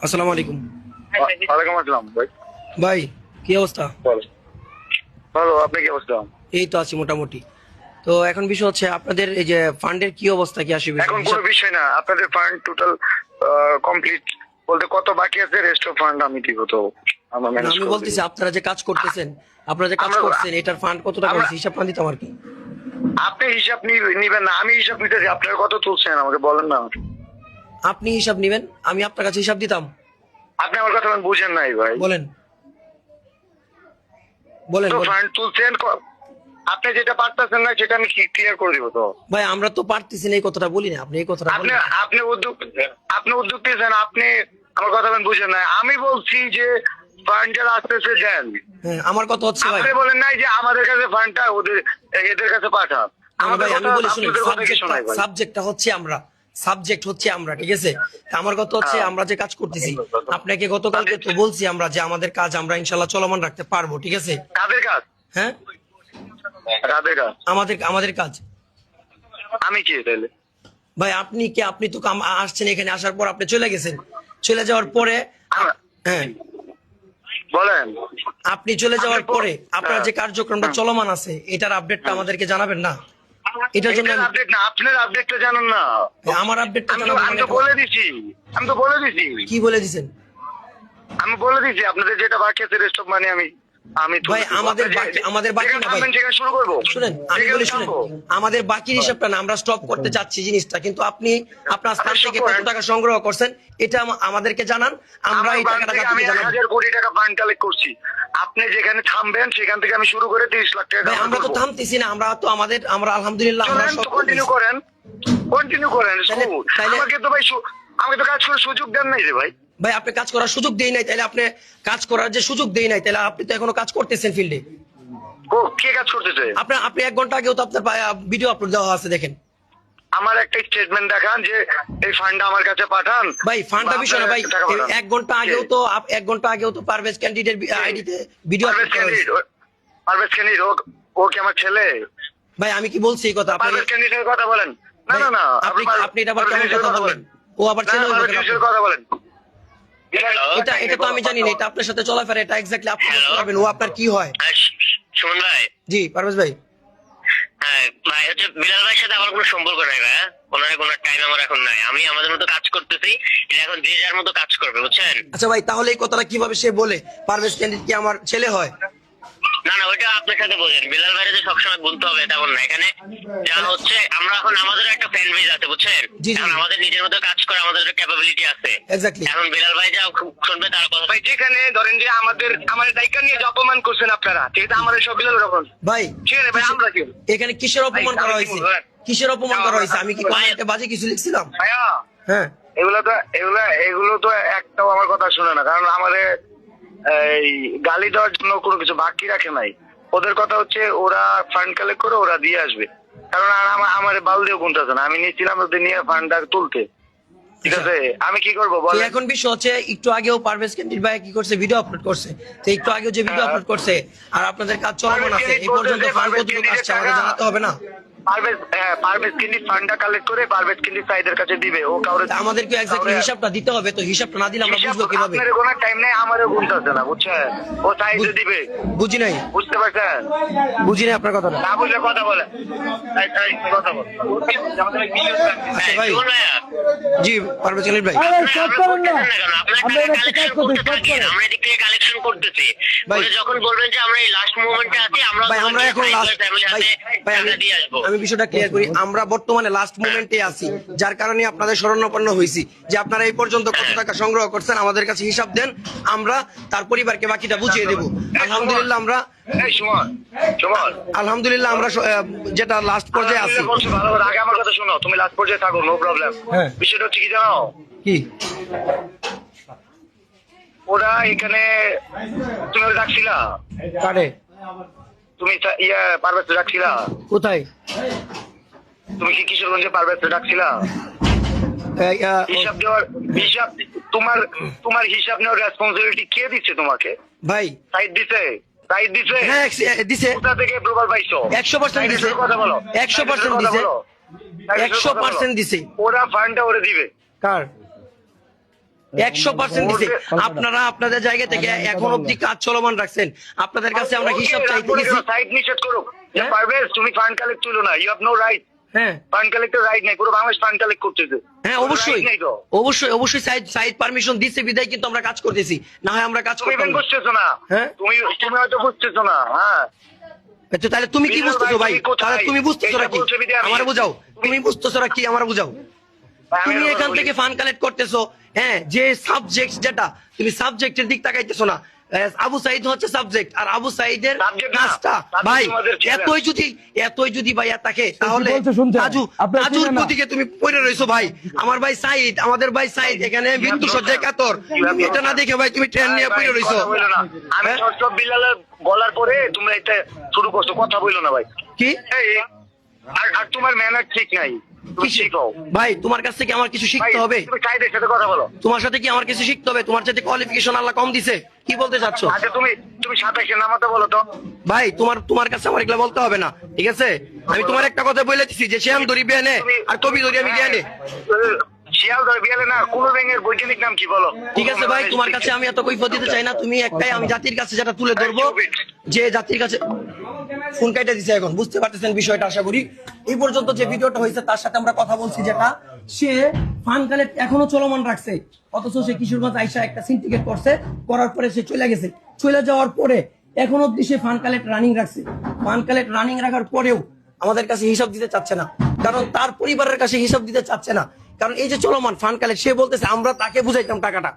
আসসালামু আলাইকুম। ওয়ালাইকুম আসসালাম ভাই। ভাই কি অবস্থা? ভালো, আপনি কি অবস্থা? এই তো আছি মোটামুটি। তো এখন বিষয় হচ্ছে আপনাদের এই যে ফান্ডের কি অবস্থা, কি আসবে এখন কোনো বিষয় না, আপনাদের ফান্ড টোটাল কমপ্লিট বলতে কত বাকি আছে, রেস্ট অফ ফান্ড আমি দিব। তো আমরা ম্যানেজ আমি করব। বলতেছি আপনারা যে কাজ করতেছেন, আপনারা যে কাজ করছেন এটার ফান্ড কত টাকা হচ্ছে হিসাব না দিতাম আর কি। আপনি হিসাব নিবেন না, আমি হিসাব নিতেছি। আপনারা কত তুলছেন আমাকে বলেন না। আপনি হিসাব নিবেন, আমি আপনার কাছে হিসাব দিতাম। আপনি আমার কথা বুঝেন নাই ভাই। বলেন বলেন তো বলেন। ফান্ড তুলছেন, আপনি যেটা পারতেছেন না সেটা আমি ক্লিয়ার করে দিব। তো ভাই আমরা তো পারতেছি না, এই কথাটা বলি না, আপনি এই কথাটা আপনি বলেন। আপনি উদ্যোগ নিয়েছেন, আপনি আমার কথা বুঝেন নাই। আমি বলছি যে ফান্ডের আসতেছে দেন। হ্যাঁ আমার কথা হচ্ছে ভাই, আপনি বলেন নাই যে আমাদের কাছে ফান্ডটা এদের কাছে পাঠান। ভাই আমি বলি শুনুন, আপনাদের কথা কি শোনাই ভাই? সাবজেক্টটা হচ্ছে আমরা, সাবজেক্ট হচ্ছে আমরা, ঠিক আছে? আমার কথা হচ্ছে আমরা যে কাজ করতেছি, আপনাকে গতকালকে তো বলছি আমরা যে আমাদের কাজ আমরা ইনশাল্লাহ চলমান রাখতে পারবো, ঠিক আছে? কাদের কাজ? হ্যাঁ কাদের কাজ? আমাদের আমাদের কাজ। আমি কি তাহলে? ভাই আপনি কি, আপনি তো আসছেন এখানে, আসার পর আপনি চলে গেছেন, চলে যাওয়ার পরে হ্যাঁ বলেন। আপনি চলে যাওয়ার পরে আপনার যে কার্যক্রমটা চলমান আছে এটার আপডেটটা আমাদেরকে জানাবেন না? এটার জন্য এটার আপডেট না, আপনার আপডেটটা জানেন না। আমার আপডেটটা আমি জানাবেন আমি মানে তো বলে দিছি, আমি তো বলে দিছি। কি বলে দিছেন? আমি বলে দিছি আপনাদের যেটা বাকি আছে রেস্ট অফ মানি আমি আমি ভাই আমাদের বাকি না ভাই, শুরু করবো। শুনেন আমি বলি শুনেন, আমাদের বাকির হিসাবটা না, আমরা স্টপ করতে চাচ্ছি জিনিসটা, কিন্তু আপনি আপনার স্থান থেকে কত টাকা সংগ্রহ করছেন এটা আমাদেরকে জানান, আমরা এই টাকাটা আমি জানাবো। 1000 কোটি টাকা ফান্ড কালেক্ট করছি। আপনি যেখানে থামবেন সেখান থেকে আমি শুরু করে 30 লাখ টাকা। ভাই আমরা তো থামতেছি না, আমরা তো আমরা আলহামদুলিল্লাহ আমরা সব কন্টিনিউ করেন, কন্টিনিউ করেন। তাইলে আমাকে তো ভাই আমাকে তো কাজ করার সুযোগ দেন নাই রে ভাই। ভাই আপনি কাজ করার সুযোগ দেই নাই, তাহলে আপনি কাজ করার যে সুযোগ দেই নাই, তাহলে আপনি তো এখনো কাজ করতেছেন ফিল্ডে। কে কাজ করতেছে? আপনি 1 ঘন্টা আগেও তো আপনার ভিডিও আপলোড দেওয়া আছে, দেখেন। আমার একটা স্টেটমেন্ট দেখান যে এই ফান্ড আমার কাছে পাঠান। ভাই ফান্ডটা বিষয় না ভাই, 1 ঘন্টা আগেও তো 1 ঘন্টা আগেও তো পারভেজ ক্যান্ডিডেট আইডিতে ভিডিও আপলোড করা হয়েছে। পারভেজ ক্যান্ডিডেট ও কি আমার ছেলে? ভাই আমি কি বলছি এই কথা? পারভেজ ক্যান্ডিডেটের কথা বলেন। না না না, আপনি এটা আবার কেমন কথা বলেন? ও আবার ছেলে হইলো কেন? কথা বলেন। এটা তো আমি জানি না, এটা আপনার সাথে চলাফেরা, এটা এক্স্যাক্টলি আপনি বলতে পারবেন ও আপনার কি হয়। সুমন ভাই। জি পারভেজ ভাই। হ্যাঁ ভাই, হচ্ছে বিলাল ভাইয়ের সাথে আমার কোনো সম্পর্ক নাই ভাই। কোনো টাইম আমার এখন নাই, আমি আমাদের মতো কাজ করতেছি, এটা এখন যে যার মতো কাজ করবে, বুঝছেন? আচ্ছা ভাই, তাহলে এই কথাটা কিভাবে সে বলে পারভেজ ক্যান্ডিডেট কি আমার ছেলে হয়? না না, ওইটা আপনার সাথে বলেন। বিলাল ভাইয়ের যে সবসময় বলতে হবে তেমন না। এখানে যা হচ্ছে, আমরা এখন আমাদের একটা ফ্যান বেজ আছে, বুঝছেন? জি, জি। এখন আমাদের নিজের মতো কাজ করে আমাদের ক্যাপাবিলিটি আছে। এক্স্যাক্টলি। এখন বিলাল ভাই যা শুনবে তার কথা। ভাই যেখানে ধরেন যে আমাদের দায়িত্ব নিয়ে যে অপমান করছেন আপনারা, ঠিক আছে? আমাদের সব বিলাল রকম ভাই ঠিক আছে ভাই, আমরা কি এখানে কিসের অপমান করা হয়েছে? কিসের অপমান করা হয়েছে? আমি কি কমেন্টে বাজে কিছু লিখছিলাম? ভাইয়া হ্যাঁ এগুলো তো একটাও আমার কথা শুনে না। কারণ আমাদের এই গালি দেওয়ার জন্য কোনো কিছু বাকি রাখে নাই। ওদের কথা হচ্ছে ওরা ফান্ড কালেক্ট করে ওরা দিয়ে আসবে। কারণ আমার বাল দিয়ে গুনতেছে না, আমি নিয়েছিলাম ওদের নিয়ে ফান্ডটা তুলতে, ঠিক আছে? আমি কি করবো তো বল? এখন বিষয় হচ্ছে, একটু আগেও পারভেজ ক্যান্ডিডেট ভাই কি করছে, ভিডিও আপলোড করছে। তো একটু আগেও যে ভিডিও আপলোড করছে আর আপনাদের কাজ চলমান আছে, এই পর্যন্ত ফান্ড কতটুকু আসছে আমাদের জানাতে হবে না? পারভেজ কিন্তু ফান্ডটা কালেক্ট করে পারভেজ কিন্তু সাইদের কাছে দিবে। ও কাউরে আমাদেরকে এক্স্যাক্টলি হিসাবটা দিতে হবে, তো হিসাবটা না দিলে আমরা বুঝবো কিভাবে? আপনার কোনো টাইম নেই, আমারও গুনতেছে না, বুঝছেন? ও সাইডে দিবে। বুঝি নাই, বুঝতে পারছেন? বুঝি নাই আপনার কথাটা। না বুঝলে কথা বলেন, কথা বল। আচ্ছা ভাই, সুমন ভাইয়া, জি পারভেজ ক্যান্ডিডেট ভাই। আমরা এদিক থেকে কালেকশন করতেছি। ভাই, যখন বলবেন যে আমরা এই লাস্ট মোমেন্টে আছি, ভাই আমরা এখন লাস্ট, ভাই দিয়ে আসবো। আমি বিষয়টা ক্লিয়ার করি, আমরা বর্তমানে লাস্ট মোমেন্টে আছি, যার কারণে আপনাদের শরণাপন্ন হয়েছি যে আপনারা এই পর্যন্ত কত টাকা সংগ্রহ করছেন আমাদের কাছে হিসাব দেন, আমরা তার পরিবারকে বাকিটা বুঝিয়ে দেব। আলহামদুলিল্লাহ আমরা আলহামদুলিল্লাহ আমরা যেটা লাস্ট পর্যায়ে আছি। ভালো করে আগে আমার কথা শোনো, তুমি লাস্ট পর্যায়ে থাকো, নো প্রবলেম। হ্যাঁ। বিষয়টা হচ্ছে কি জানো? কি ওরা এখানে তুমি ওরা রাখছিলা? কারে? তুমি পারভেজ রাখছিলা? কোথায়? তুমি কি কিশোরগঞ্জে পারভেজ রাখছিলা? হিসাব দেওয়ার তোমার হিসাব নেওয়ার রেসপন্সিবিলিটি কে দিচ্ছে তোমাকে? ভাই সাইড দিছে? সাইড দিছে? হ্যাঁ দিছে, কোথা থেকে প্রবাল পাইছো? 100% দিছে, কথা বলো, 100% দিছে, 100% দিছে। ওরা ফান্ডটা ওরে দিবে। কার? 100% দিছে। আপনারা আপনাদের জায়গা থেকে এখন অব্দি কাজ চলমান রাখছেন, আপনাদের কাছে আমরা হিসাব চাইতে গেছি। সাইড নিষেধ করো যে হ্যাঁ? পারভেজ তুমি ফান্ড কালেক্ট তুলো না, ইউ হ্যাভ নো রাইট। হ্যাঁ ফান্ড কালেক্টের রাইট নাই, পুরো বাংলাদেশ ফান্ড কালেক্ট করতেছে। হ্যাঁ কোনো অবশ্যই right নাই তো। অবশ্যই সাইড পারমিশন দিছে বিদায় কিন্তু আমরা কাজ করতেছি, না হয় আমরা কাজ তুমি করতাম ইভেন না। বুঝতেছো না, হ্যাঁ? তুমি হয়তো বুঝতেছো না। হ্যাঁ, তো তাহলে তুমি কি বিল্লাল বুঝতেছো ভাই, ভাই? তুমি কোথায়? তাহলে তুমি বুঝতেছো এইটা নাকি? বলছো বিদায় আমি- আমার বুঝাও, তুমি বুঝতেছো নাকি আমার বুঝাও। আমি তুমি একটা এখান কথা থেকে বলি। ফান্ড কালেক্ট করতেছো, হ্যাঁ, যে সাবজেক্ট যেটা তুমি সাবজেক্টের দিক তাকাইতেছো না। আবু সাইদ হচ্ছে সাবজেক্ট, আর আবু সাইদের Subject না, কাজটা subject ভাই তোমাদের ছেলে। এতই যদি ভাই থাকে তাহলে বলছে শুনছেন? আপনার কাজুর ছেলে না। প্রতিকে তুমি পড়ে রইছো ভাই। আমার ভাই সাইদ, আমাদের ভাই সাইদ এখানে মৃত্যু সজ্জায় কাতর, তুমি এটা না দেখে ভাই তুমি ট্রেন নিয়ে ভাই, পড়ে রইছো। কথা বইলো না। আমি হ্যাঁ? সব বিল্লালের বলার পরে তোমরা এটা শুরু করছো, কথা বইলো না ভাই। কি এই, আর তোমার ম্যানার ঠিক নাই, তুমি কি শিখো ভাই, তোমার কাছ থেকে আমার কিছু ভাই। শিখতে হবে? তুমি সাইডের সাথে কথা বলো। তোমার সাথে কি আমার কিছু শিখতে হবে? তোমার সাথে কোয়ালিফিকেশন আল্লাহ কম দিছে, কি বলতে চাচ্ছ? আচ্ছা তুমি 27 নামাতে বলো তো। ভাই তোমার কাছে আমার এগুলা বলতে হবে না, ঠিক আছে? আমি তোমার একটা কথা বলে দিচ্ছি যে শ্যাম ধরি বিয়ানে আর কবি ধরি আমি বিয়ানে। শিয়াল ধরে বিয়ালে না, কোন ব্যাঙের বৈজ্ঞানিক নাম কি বলো? ঠিক আছে ভাই, তোমার কাছে আমি এত কৈফিয়ত দিতে চাই না। তুমি একটাই, আমি জাতির কাছে যেটা তুলে ধরবো, যে জাতির কাছে ফোন কাইটা দিছে এখন, বুঝতে পারতেছেন বিষয়টা আশা করি। এই পর্যন্ত যে ভিডিওটা হয়েছে তার সাথে আমরা কথা বলছি, যেটা সে ফান কালেক্ট এখনো চলমান রাখছে, অথচ সে কিশোরগঞ্জ আইসা একটা সিন্ডিকেট করছে, করার পরে সে চলে গেছে। চলে যাওয়ার পরে এখন অব্দি সে ফান কালেক্ট রানিং রাখছে। ফান কালেক্ট রানিং রাখার পরেও আমাদের কাছে হিসাব দিতে চাচ্ছে না, কারণ তার পরিবারের কাছে হিসাব দিতে চাচ্ছে না। কারণ এই যে চলমান ফান কালেক্ট, সে বলতেছে আমরা তাকে বুঝাইতাম টাকাটা।